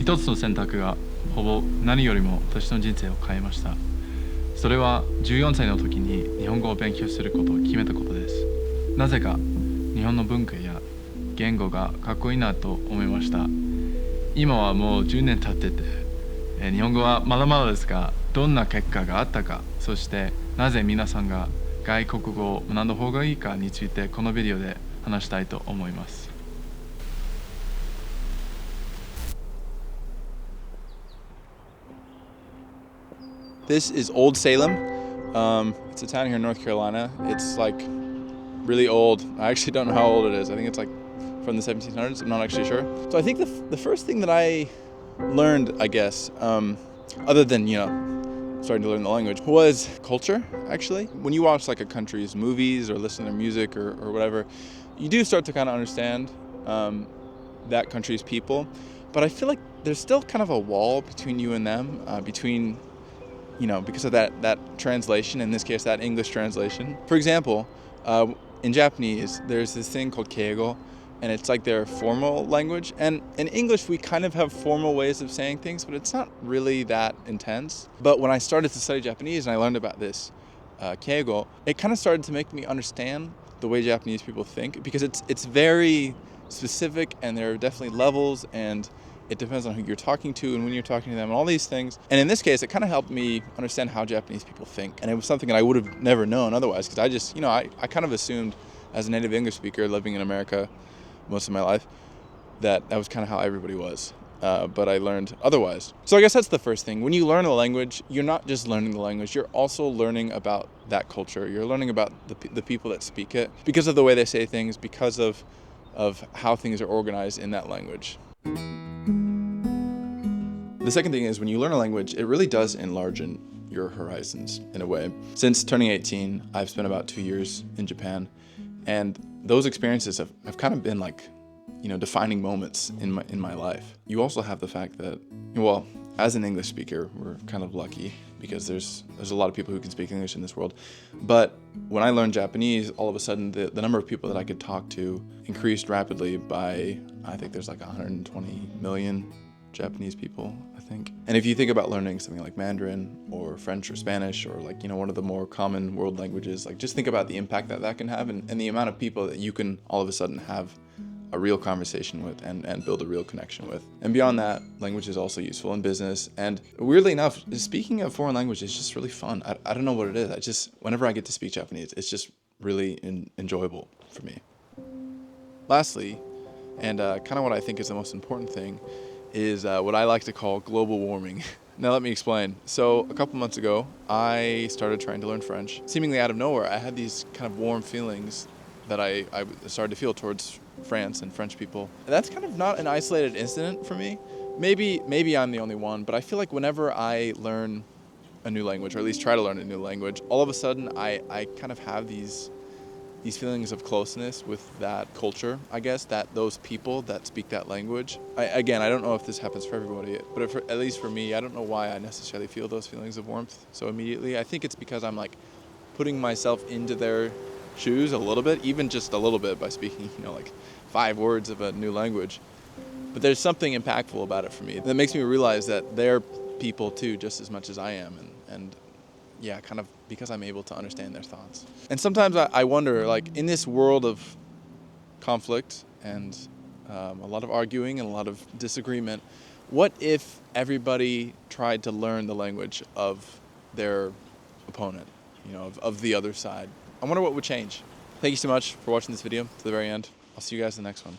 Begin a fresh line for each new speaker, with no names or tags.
一つの選択がほぼ何よりも私の人生を変えました。それは14歳の時に日本語を勉強することを決めたことです。なぜか日本の文化や言語がかっこいいなと思いました。今はもう10年経ってて、日本語はまだまだですが、どんな結果があったか、そしてなぜ皆さんが外国語を学んだ方がいいかについてこのビデオで話したいと思います。
This is Old Salem. It's a town here in North Carolina. It's like really old. I actually don't know how old it is. I think it's like from the 1700s. I'm not actually sure. So I think the first thing that I learned, I guess, other than, starting to learn the language, was culture, actually. When you watch like a country's movies or listen to their music or whatever, you do start to kind of understand that country's people. But I feel like there's still kind of a wall between you and them, because of that translation, in this case, that English translation. For example, in Japanese, there's this thing called keigo, and it's like their formal language. And in English, we kind of have formal ways of saying things, but it's not really that intense. But when I started to study Japanese and I learned about this keigo, it kind of started to make me understand the way Japanese people think, because it's very specific, and there are definitely levels, and it depends on who you're talking to and when you're talking to them and all these things. And in this case, it kind of helped me understand how Japanese people think. And it was something that I would have never known otherwise, because I just, I kind of assumed as a native English speaker living in America most of my life that was kind of how everybody was. But I learned otherwise. So I guess that's the first thing. When you learn a language, you're not just learning the language, you're also learning about that culture. You're learning about the people that speak it because of the way they say things, because of how things are organized in that language. The second thing is, when you learn a language, it really does enlarge your horizons in a way. Since turning 18, I've spent about 2 years in Japan, and those experiences have kind of been like, defining moments in my life. You also have the fact that, as an English speaker, we're kind of lucky because there's a lot of people who can speak English in this world. But when I learned Japanese, all of a sudden the number of people that I could talk to increased rapidly by, I think there's like 120 million Japanese people, I think. And if you think about learning something like Mandarin or French or Spanish, or like, one of the more common world languages, like just think about the impact that can have, and the amount of people that you can all of a sudden have a real conversation with and build a real connection with. And beyond that, language is also useful in business. And weirdly enough, speaking a foreign language is just really fun. I don't know what it is. Whenever I get to speak Japanese, it's just really enjoyable for me. Lastly, and kind of what I think is the most important thing, is what I like to call global warming. Now let me explain. So a couple months ago, I started trying to learn French. Seemingly out of nowhere, I had these kind of warm feelings that I started to feel towards France and French people. And that's kind of not an isolated incident for me. Maybe I'm the only one, but I feel like whenever I learn a new language, or at least try to learn a new language, all of a sudden I kind of have these feelings of closeness with that culture, I guess, that those people that speak that language. I don't know if this happens for everybody, but at least for me, I don't know why I necessarily feel those feelings of warmth so immediately. I think it's because I'm like putting myself into their shoes a little bit, even just a little bit, by speaking, like 5 words of a new language. But there's something impactful about it for me that makes me realize that they're people too, just as much as I am, and yeah, kind of because I'm able to understand their thoughts. And sometimes I wonder, like, in this world of conflict and a lot of arguing and a lot of disagreement, what if everybody tried to learn the language of their opponent, of the other side? I wonder what would change. Thank you so much for watching this video to the very end. I'll see you guys in the next one.